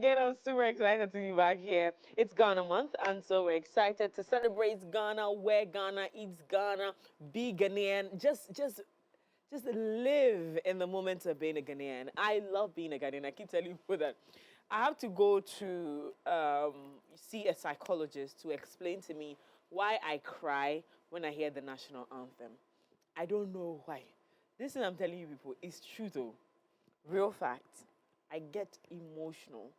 again. I'm super excited to be back here. It's Ghana month, and so we're excited to celebrate Ghana, where Ghana eats Ghana, be Ghanaian, just live in the moment of being a Ghanaian. I love being a Ghanaian. I keep telling people that I have to go to see a psychologist to explain to me why I cry when I hear the national anthem. I don't know why. This thing I'm telling you people is true though. Real fact. I get emotional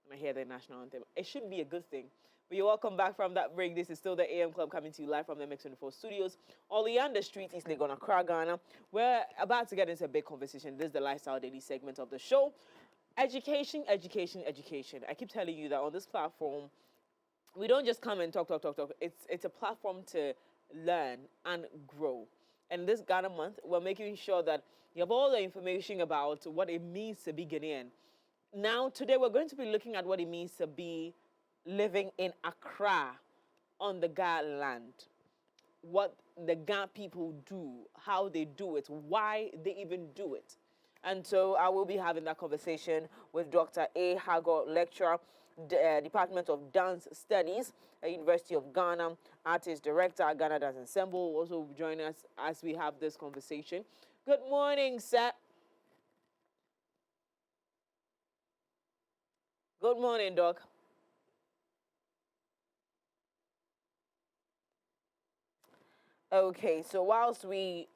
when I hear the national anthem. It should be a good thing. But you're welcome back from that break. This is still the AM Club coming to you live from the Mix24 studios. All the under street is Legon Accra, Ghana. We're about to get into a big conversation. This is the Lifestyle Daily segment of the show. Education, education, education. I keep telling you that on this platform, we don't just come and talk, talk, talk, talk. It's a platform to learn and grow. And this Ghana month, we're making sure that you have all the information about what it means to be Ghanaian. Now, today we're going to be looking at what it means to be living in Accra on the Ga land. What the Ga people do, how they do it, why they even do it. And so I will be having that conversation with Dr. A. Hago, lecturer, Department of Dance Studies at University of Ghana, artist director at Ghana Dance Ensemble, will also join us as we have this conversation. Good morning, sir. Good morning, Doc. Okay, so whilst we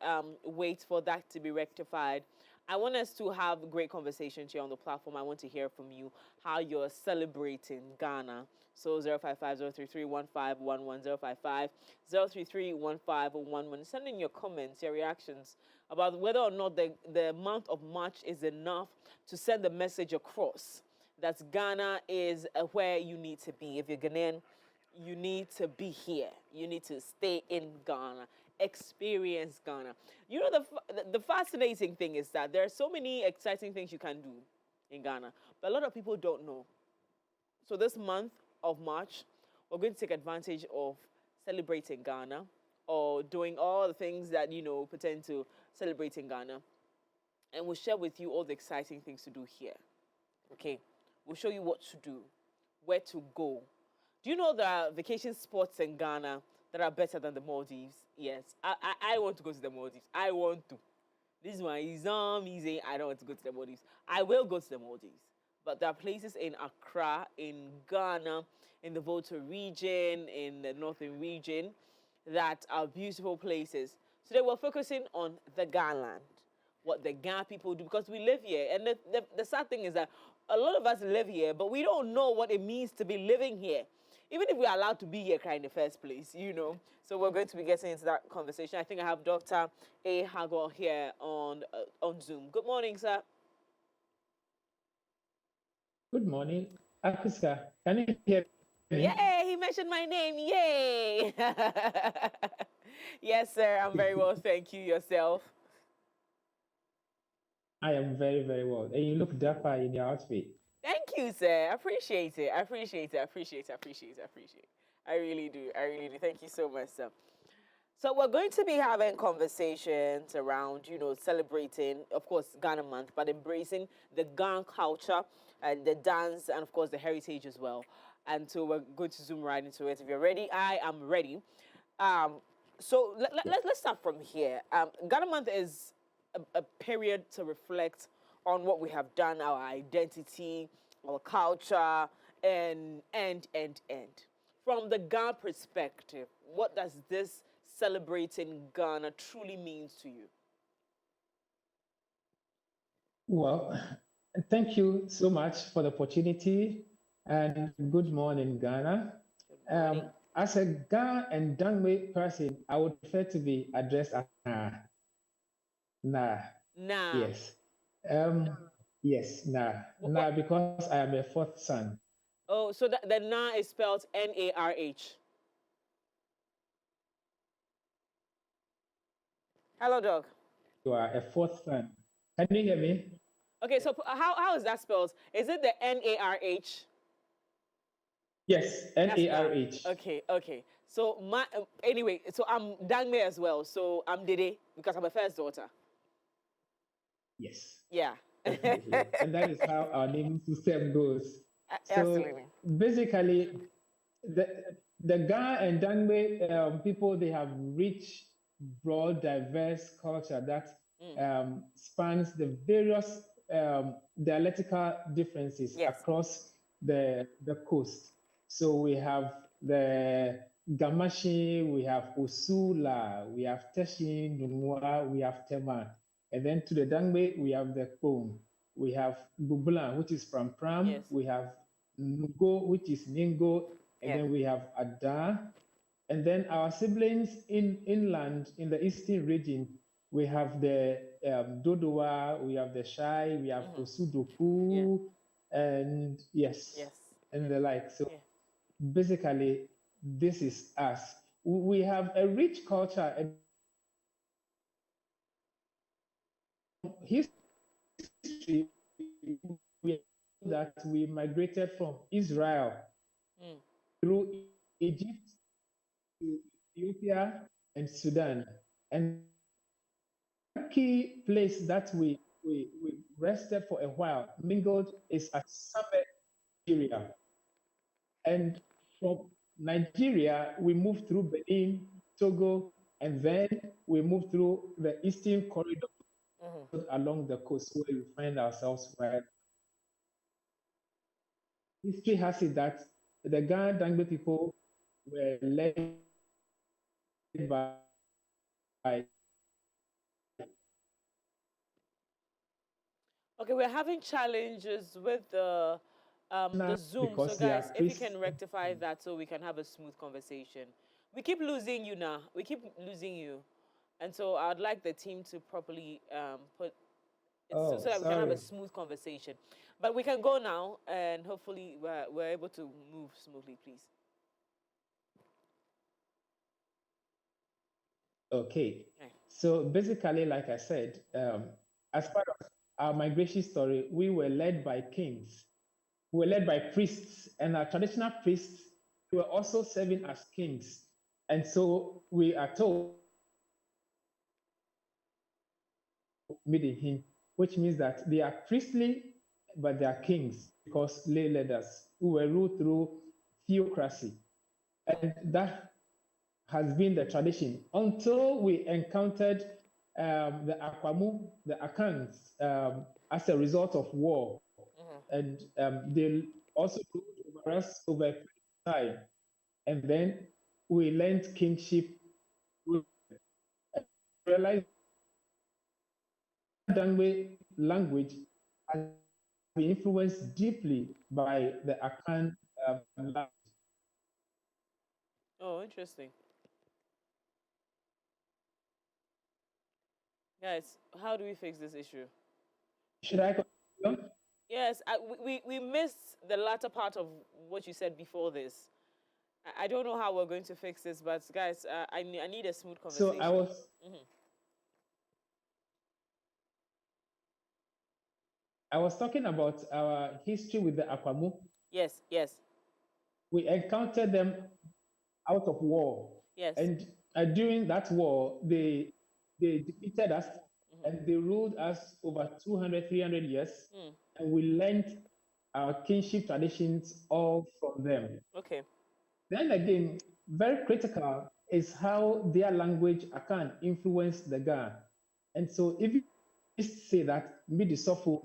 wait for that to be rectified, I want us to have great conversations here on the platform. I want to hear from you how you're celebrating Ghana. So 055-033-1511, 055-033-1511. Send in your comments, your reactions about whether or not the month of March is enough to send the message across that Ghana is where you need to be. If you're Ghanaian, you need to be here. You need to stay in Ghana, experience Ghana. You know, the fascinating thing is that there are so many exciting things you can do in Ghana, but a lot of people don't know. So this month of March, we're going to take advantage of celebrating Ghana or doing all the things that, you know, pertain to celebrating Ghana. And we'll share with you all the exciting things to do here. Okay? We'll show you what to do, where to go. Do you know there are vacation spots in Ghana that are better than the Maldives? Yes. I want to go to the Maldives. I want to. This one is easy. I don't want to go to the Maldives. I will go to the Maldives. But there are places in Accra, in Ghana, in the Volta region, in the northern region, that are beautiful places. Today we're focusing on the Ghana land, what the Ghana people do, because we live here. And the sad thing is that a lot of us live here, but we don't know what it means to be living here. Even if we're allowed to be here in the first place, you know. So we're going to be getting into that conversation. I think I have Dr. A. Hago here on Zoom. Good morning, sir. Good morning, Africa. Can you hear me? Yay, he mentioned my name. Yay. Yes, sir. I'm very well. Thank you. Yourself? I am very, very well. And you look dapper in your outfit. Thank you, sir. I appreciate it. I appreciate it. I appreciate it. I appreciate it. I appreciate it. I really do. I really do. Thank you so much, sir. So we're going to be having conversations around, you know, celebrating, of course, Ghana month, but embracing the Ghana culture and the dance and, of course, the heritage as well. And so we're going to zoom right into it. If you're ready, I am ready. So let's start from here. Ghana month is a period to reflect on what we have done, our identity, our culture, and. From the Ghana perspective, what does this celebrating Ghana truly means to you? Well, thank you so much for the opportunity and good morning, Ghana. Good morning. As a Ghana and Dangme person, I would prefer to be addressed as Nah. Nah. Nah. Yes. Yes, Nah. Nah, because I am a fourth son. Oh, so the Nah is spelled Narh. Hello, dog. You are a fourth son. Can you hear me? Okay, so how is that spelled? Is it the Narh? Yes, Narh. Okay. So anyway, so I'm Dangme as well. So I'm Dede because I'm a first daughter. Yes. Yeah. Definitely. And that is how our naming system goes. Absolutely. So basically, the Ga and Dangme people, they have rich, broad, diverse culture that spans the various dialectical differences Yes. across the coast. So we have the Gamashi, we have Usula, we have Teshin, Nungwa, we have Tema. And then to the Dangme, we have the Kpong. We have Bubulan, which is from Pram. Yes. We have Nugo, which is Ningo. And Yeah. then we have Ada. And then our siblings in inland in the eastern region, we have the Dodowa, we have the Shai, we have Yeah. Osudoku, and yes, Yes. and Yes. the like. So Yeah. basically, this is us. We have a rich culture, and history that we migrated from Israel through Egypt to Ethiopia and Sudan. And one key place that we rested for a while, mingled, is at Summit, Nigeria. And from Nigeria, we moved through Benin, Togo, and then we moved through the eastern corridor along the coast where we find ourselves right. History has it that the Ghana Dangbe people were led by Okay, we're having challenges with the Zoom. So, because they are guys, if you priests. can rectify that so we can have a smooth conversation. We keep losing you now. We keep losing you. And so I'd like the team to properly put it so, Oh, so that we can have a sorry. smooth conversation. But we can go now and hopefully we're able to move smoothly, please. Okay. Okay. So basically, like I said, as part of our migration story, we were led by kings. We were led by priests, and our traditional priests were also serving as kings. And so we are told Midihin, which means that they are priestly, but they are kings because lay leaders who were ruled through theocracy. And that has been the tradition until we encountered the Akwamu, the Akans, as a result of war. And they also ruled over us over a period of time. And then we learned kingship. We realized Dangme language has been influenced deeply by the Akan language. Oh, interesting. Guys, how do we fix this issue? Should I continue? Yes, we missed the latter part of what you said before this. I don't know how we're going to fix this, but guys, I need a smooth So conversation. I was talking about our history with the Akwamu. Yes, yes, We encountered them out of war, yes. and during that war, they defeated us, and they ruled us over 200, 300 years, and we learned our kinship traditions all from them. Okay. Then again, very critical is how their language Akan influenced the Ga. And so if you say that Midi Sofu,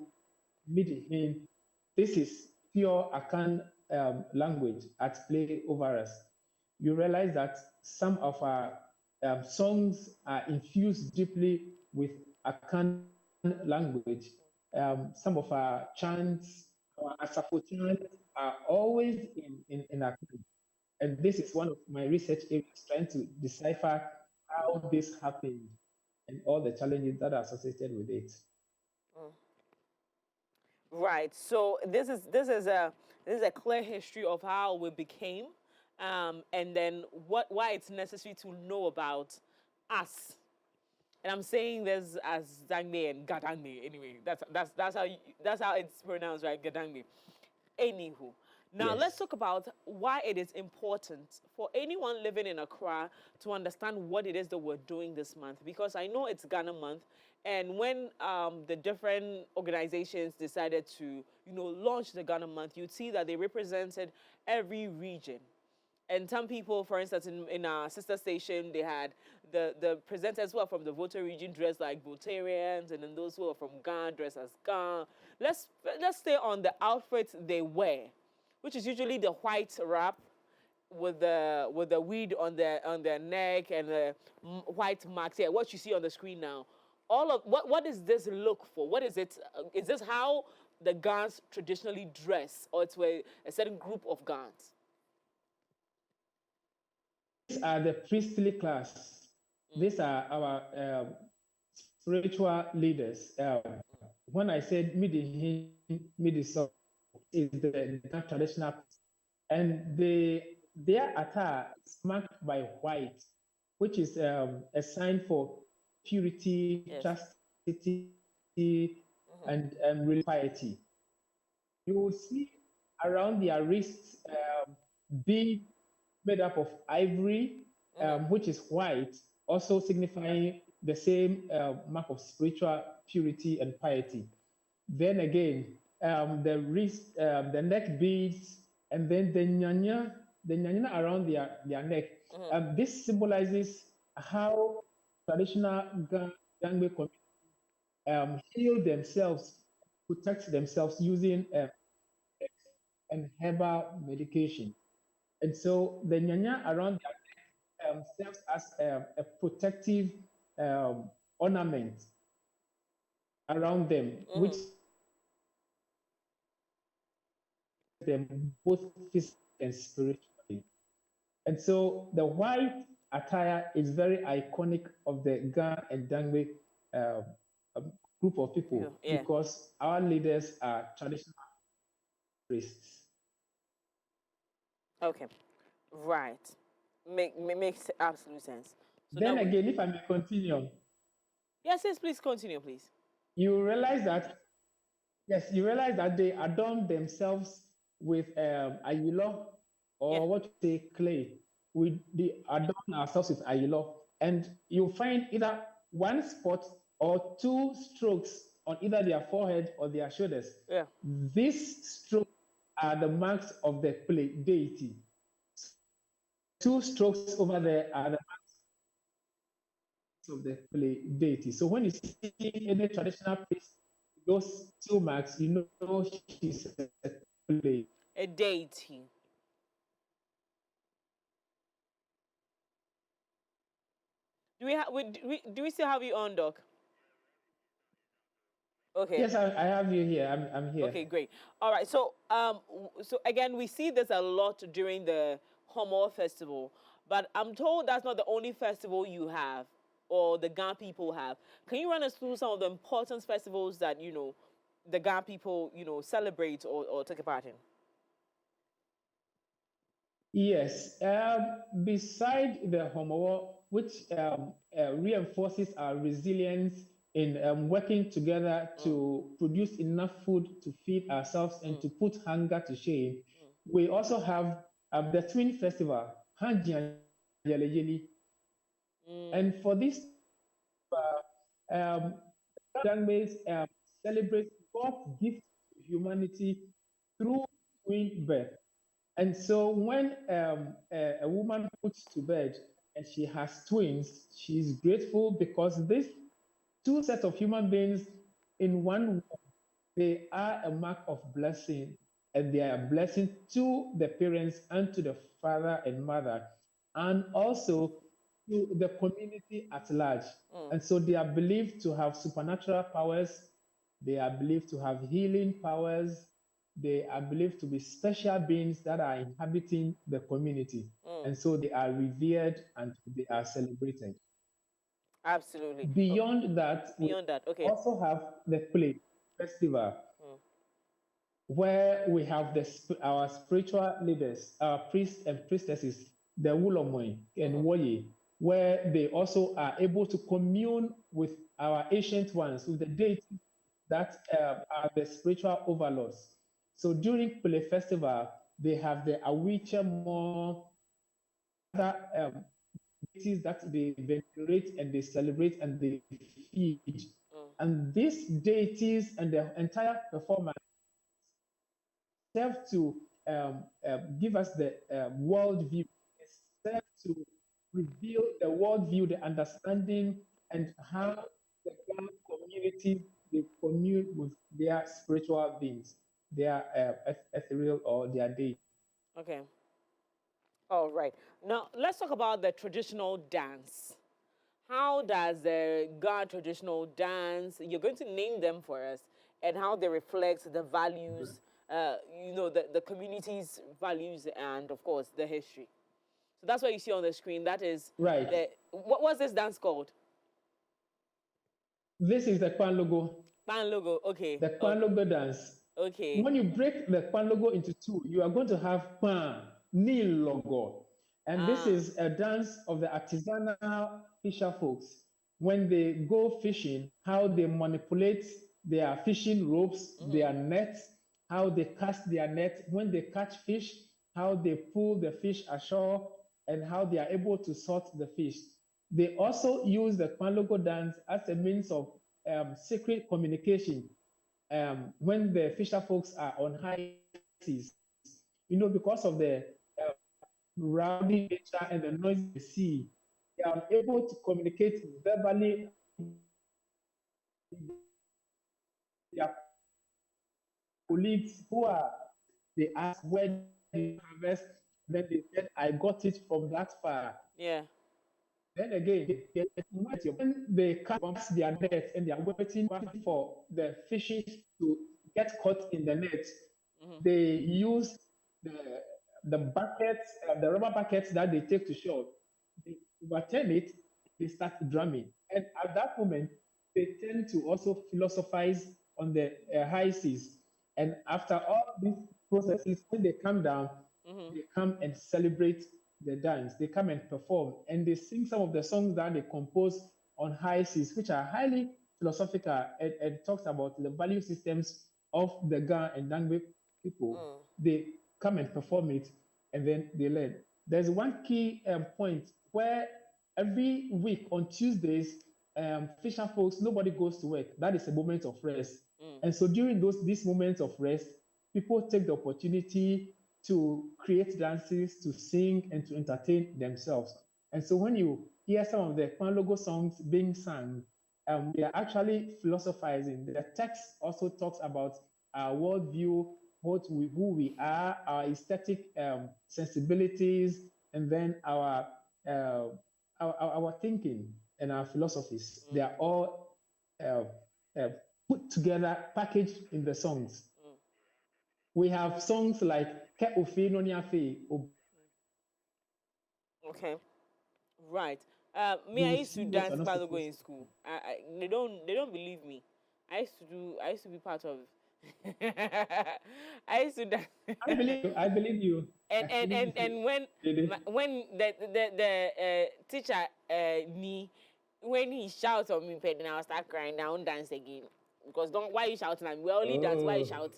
Midi Hin, this is pure Akan language at play over us, you realize that some of our songs are infused deeply with Akan language. Some of our chants, our Asafo chants are always in Akan. And this is one of my research areas, trying to decipher how this happened and all the challenges that are associated with it. Right. So this is a clear history of how we became, and then why it's necessary to know about us. And I'm saying this as Zangme and Gadangme. Anyway, that's how it's pronounced, right? Gadangme. Anywho, now let's Yes. talk about why it is important for anyone living in Accra to understand what it is that we're doing this month. Because I know it's Ghana month, And when the different organizations decided to, launch the Ghana Month, you'd see that they represented every region. And some people, for instance, in our sister station, they had the presenters who are from the Volta region dressed like Voltarians, and then those who are from Ghana dressed as Ghana. Let's stay on the outfits they wear, which is usually the white wrap with the weed on their neck and the white marks. Yeah, what you see on the screen now. All of what is this look for? What is it? Is this how the Ghans traditionally dress, or it's where a certain group of Ghans? These are the priestly class. These are our spiritual leaders. When I said midi midi so is the traditional, and their attire is marked by white, which is a sign for purity, Yes. chastity, and piety. You will see around their wrists being made up of ivory, which is white, also signifying the same mark of spiritual purity and piety. Then again, the wrist, the neck beads, and then the nyanya around their neck. This symbolizes how traditional Gangbe community heal themselves, protect themselves using and herbal medication. And so the nyanya around their neck serves as a protective um, ornament around them, which them both physically and spiritually. And so the white attire is very iconic of the Ga and Dangme uh, um, group of people Yeah. because our leaders are traditional priests. Okay. Right. Makes absolute sense. So now Then again, if I may continue, yes, please continue, please. you realize that yes, you realize that they adorn themselves with ayilo, Yeah. or what you say, clay. We they adorn ourselves with ayilo, and you find either one spot or two strokes on either their forehead or their shoulders. Yeah. These strokes are the marks of the deity. Two strokes over there are the marks of the deity. So when you see any traditional priest, those two marks, you know she's a play. A deity. Do we still have you on, Doc? Okay. Yes, I have you here. I'm here. Okay, great. All right. So so again, we see this a lot during the Homo festival, but I'm told that's not the only festival you have or the Ga people have. Can you run us through some of the important festivals that the Ga people celebrate or take a part in? Yes. Beside the homo, which reinforces our resilience in working together to produce enough food to feed ourselves and to put hunger to shame, we also have the Twin Festival, Hanjian Yeleyeli. And for this, um, Gangmates celebrate God's gift to humanity through twin birth. And so when a woman puts to bed and she has twins, she's grateful because these two sets of human beings in one womb, they are a mark of blessing, and they are a blessing to the parents and to the father and mother, and also to the community at large. And so they are believed to have supernatural powers, they are believed to have healing powers, they are believed to be special beings that are inhabiting the community. And so they are revered and they are celebrated. Absolutely. Beyond that, we Beyond that, okay. also have the play festival, where we have our spiritual leaders, our priests and priestesses, the Wulomoy and Woye, where they also are able to commune with our ancient ones, with the deities that are the spiritual overlords. So during Pele Festival, they have the Awiche Mo, other deities that they venerate and they celebrate and they feed. And these deities and the entire performance serve to give us the world view, serve to reveal the world view, the understanding, and how the Ghana community they commune with their spiritual beings, their ethereal or their deity. Okay. All right. Now let's talk about the traditional dance. How does the Ghana traditional dance? You're going to name them for us, and how they reflect the values, the community's values, and of course the history. So that's what you see on the screen. That is Right. the what was this dance called? This is the Kwan logo, Pan logo. Okay. the Kwan logo dance. Okay. When you break the Kwan logo into two, you are going to have Kwan, Nil logo. And this Ah. is a dance of the artisanal fisher folks. When they go fishing, how they manipulate their fishing ropes, their nets, how they cast their net. When they catch fish, how they pull the fish ashore, and how they are able to sort the fish. They also use the Kwan logo dance as a means of secret communication when the fisher folks are on high seas, because of the rowdy nature and the noise of the sea, they are able to communicate verbally their colleagues who are, they ask, where did you harvest? Then they said, I got it from that far. Yeah. Then again, when they cast their net and they are waiting for the fishes to get caught in the net, they use the, the buckets, the rubber buckets that they take to shore. They overturn it, they start drumming. And at that moment, they tend to also philosophize on the high seas. And after all these processes, when they come down, they come and celebrate the dance. They come and perform, and they sing some of the songs that they compose on high seas, which are highly philosophical and talks about the value systems of the Ga and Dangbe people. They come and perform it, and then they learn. There's one key point where every week on Tuesdays, fisher folks, nobody goes to work. That is a moment of rest. And so during these moments of rest, people take the opportunity to create dances, to sing, and to entertain themselves. And so when you hear some of the Kwan logo songs being sung, we are actually philosophizing. The text also talks about our worldview, who we are, our aesthetic sensibilities, and then our thinking and our philosophies. They are all uh, uh, put together, packaged in the songs. We have songs like Ke Ofe No Niafe. Okay. Right. Me, I You used to see what you're dance not Balogo supposed in to do. school. They don't believe me. I used to be part of. I used to dance. I believe you. I believe you. and I and believe and you. and when Did it? when the teacher me when he shouts on me, then I'll start crying. I won't dance again because don't why you shouting at me? We only dance. Why you Oh, shout?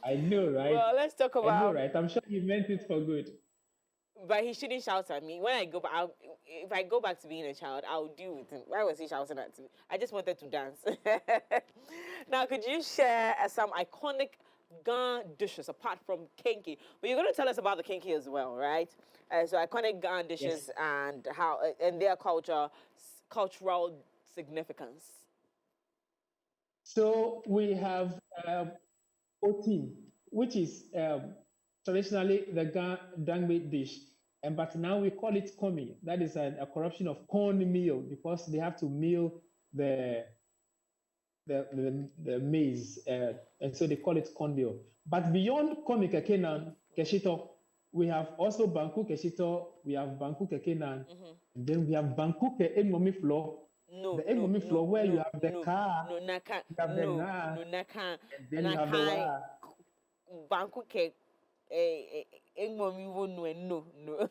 I know, right? Well, let's talk I know, about. right? I'm sure you meant it for good. But he shouldn't shout at me. When I go back, if I go back to being a child, I'll deal with him. Why was he shouting at me? I just wanted to dance. Now, could you share some iconic Ghana dishes apart from kenke? But you're going to tell us about the kenke as well, right? So iconic Ghana Yes. dishes and how and their cultural significance. So we have oti, which is traditionally the Dangme dish. But now we call it komi. That is a corruption of corn meal because they have to meal the the maize, and so they call it cornmeal. But beyond komi kekenan, keshito, we have also banku keshito, we have banku kekenan, and then we have banku ke engomi flour, No, the no, engomi no, flour where you no, have the no, ka, no, naka, you have the no, na, no, naka, and then you have the naka, wa. banku ke Engmomi won't know no no.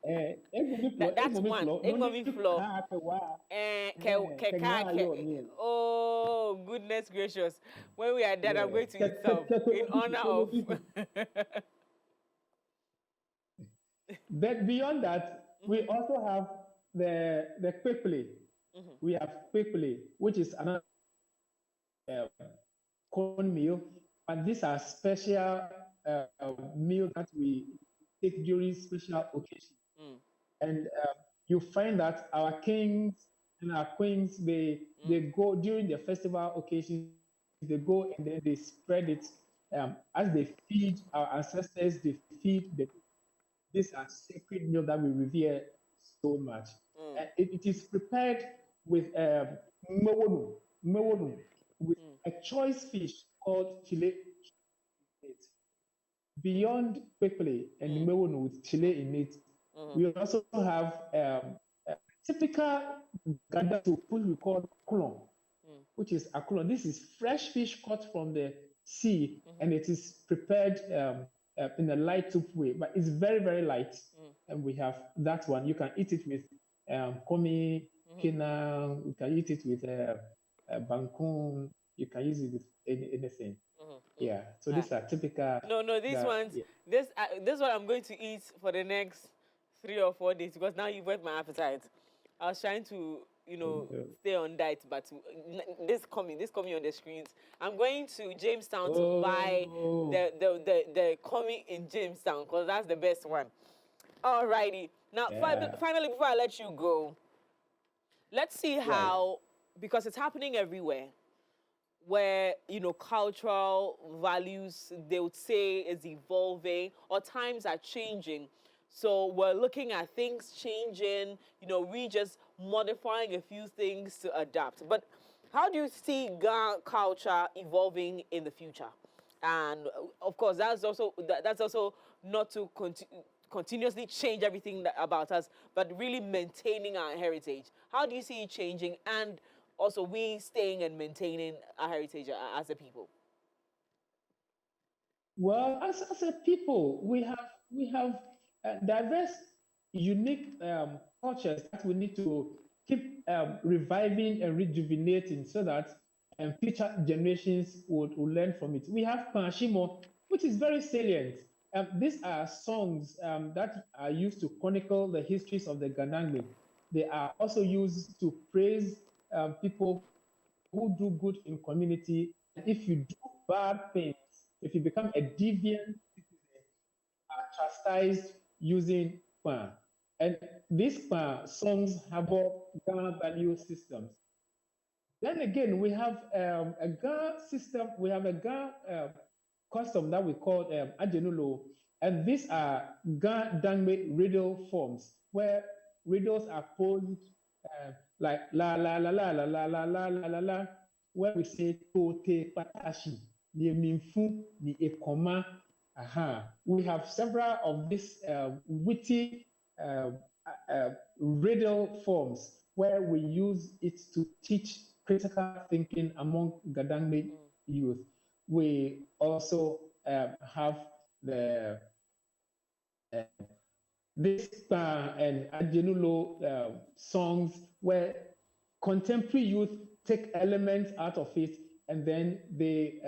That's Engomi one. flour, no need Engmomi to floor. ka ke wa, Ke ke nga yo meal. oh goodness gracious. When we are done, I'm Yeah, going to eat some in honor of. But beyond that, we also have the quickly. Mm-hmm. We have kwekle, which is another corn meal, but these are special meals that we take during special occasions. Mm. And you find that our kings and our queens, they Mm. go during the festival occasions, they go and then they spread it as they feed our ancestors, they feed the these are sacred meals that we revere so much. Mm. It is prepared with mewonu, with Mm. a choice fish called chile in it. Mm. Beyond kwekle and Mm. mewonu with chile in it, Mm. we also have typical gada soup, which we call kulon, Mm. which is akulon. This is fresh fish caught from the sea, Mm. and it is prepared in a light soup way, but it's very, very light. Mm. And we have that one. You can eat it with komi, Mm. kina. You can eat it with bangkun. You can use it with anything. Mm. Mm. Yeah. So Ah. these are typical. No, no, these That ones. yeah. This one I'm going to eat for the next 3 or 4 days because now you've whet my appetite. I was trying to, stay on diet, but this coming on the screens. I'm going to Jamestown to buy Oh, the coming in Jamestown because that's the best one. Alrighty. Now, yeah. finally, before I let you go, let's see Right. how, because it's happening everywhere, where cultural values, they would say, is evolving or times are changing, so we're looking at things changing, we just modifying a few things to adapt. But how do you see Ga culture evolving in the future? And of course, that's also not to continuously change everything about us, but really maintaining our heritage. How do you see it changing, and also we staying and maintaining our heritage as a people? Well, as a people, we have diverse, unique cultures that we need to keep reviving and rejuvenating so that future generations would learn from it. We have Panashimo, which is very salient. These are songs that are used to chronicle the histories of the Ganangme. They are also used to praise people who do good in community. And if you do bad things, if you become a deviant citizen, are chastised using Kwan. And these Kwan songs have Ghana value systems. Then again, we have a GA system, we have a GA custom that we call Ajenulo, and these are GA Dangme riddle forms, where riddles are posed like la la la la la la la la la la la, where we say tote patashi, ni minfu, ni ekoma. Aha. We have several of these witty uh, riddle forms where we use it to teach critical thinking among Gadangme youth. We also have the this and Ajenulo songs where contemporary youth take elements out of it and then they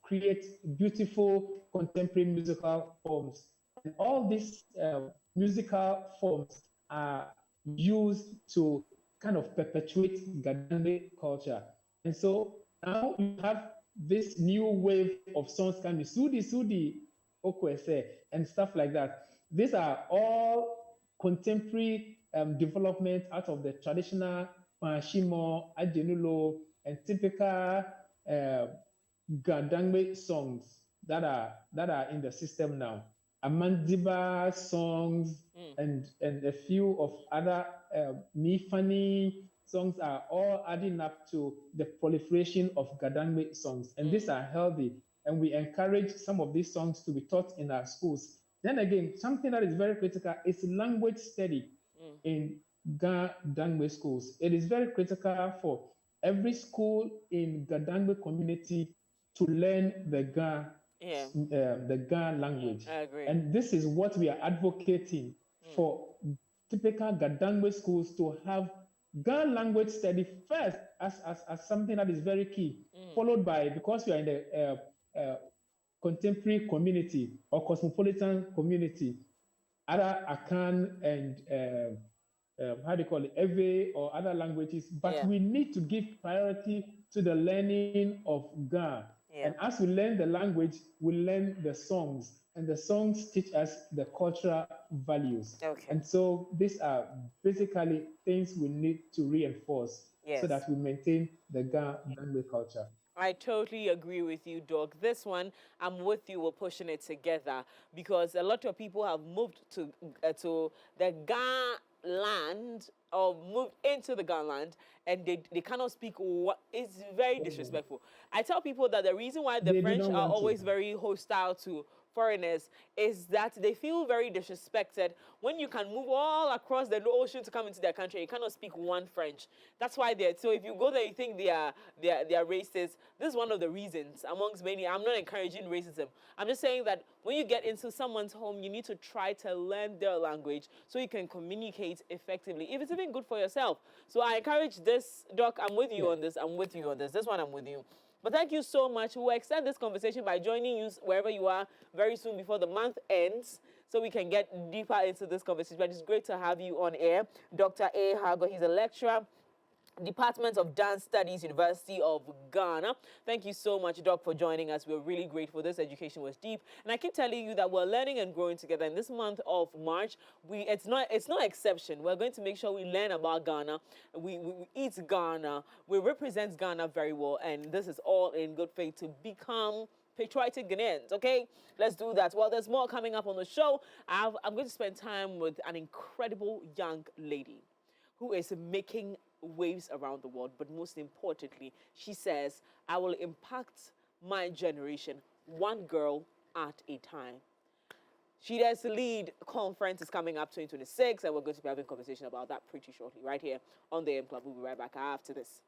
create beautiful contemporary musical forms. And all these musical forms are used to kind of perpetuate Gadande culture. And so now you have this new wave of songs coming, Sudi Sudi Okwese, and stuff like that. These are all contemporary development out of the traditional Panshimo, Ajenulo, and typical uh, Gadangme songs that are in the system now. Amandiba songs Mm. and a few of other Nifani songs are all adding up to the proliferation of Gadangme songs. And these Mm. are healthy. And we encourage some of these songs to be taught in our schools. Then again, something that is very critical is language study Mm. in Gadangme schools. It is very critical for every school in Gadangme community to learn Yeah, the Ga language. I agree. And this is what we are advocating Mm. for typical Gadangme schools to have Ga language study first as something that is very key, Mm. followed by, because we are in the contemporary community or cosmopolitan community, other Akan and how do you call it, Ewe or other languages, but Yeah. we need to give priority to the learning of Ga. And Yeah. as we learn the language, we learn the songs, and the songs teach us the cultural values. Okay. And so these are basically things we need to reinforce so Yes. that we maintain the Ga language culture. I totally agree with you, Doc. This one, I'm with you. We're pushing it together because a lot of people have moved to the Ghana land or moved into the Ghana land, and they cannot speak what is very Oh, disrespectful. I tell people that the reason why the they do French not are want to. always very hostile to foreigners is that they feel very disrespected when you can move all across the ocean to come into their country. You cannot speak one French. That's why they're so. If you go there, you think they are racist. This is one of the reasons, amongst many. I'm not encouraging racism. I'm just saying that when you get into someone's home, you need to try to learn their language so you can communicate effectively. If it's even good for yourself. So I encourage this, Doc. I'm with you Yeah. on this. I'm with you on this. This one, I'm with you. But thank you so much. We'll extend this conversation by joining you wherever you are very soon before the month ends so we can get deeper into this conversation. But it's great to have you on air. Dr. A. Hago, he's a lecturer, Department of Dance Studies, University of Ghana. Thank you so much, Doc, for joining us. We're really grateful. This education was deep, and I keep telling you that we're learning and growing together. In this month of March, it's no exception. We're going to make sure we learn about Ghana. We eat Ghana. We represent Ghana very well, and this is all in good faith to become patriotic Ghanaians, okay? Let's do that. Well, there's more coming up on the show. I'm going to spend time with an incredible young lady who is making waves around the world. But most importantly, she says, I will impact my generation one girl at a time. She does lead conference is coming up 2026, and we're going to be having a conversation about that pretty shortly, right here on the M Club. We'll be right back after this.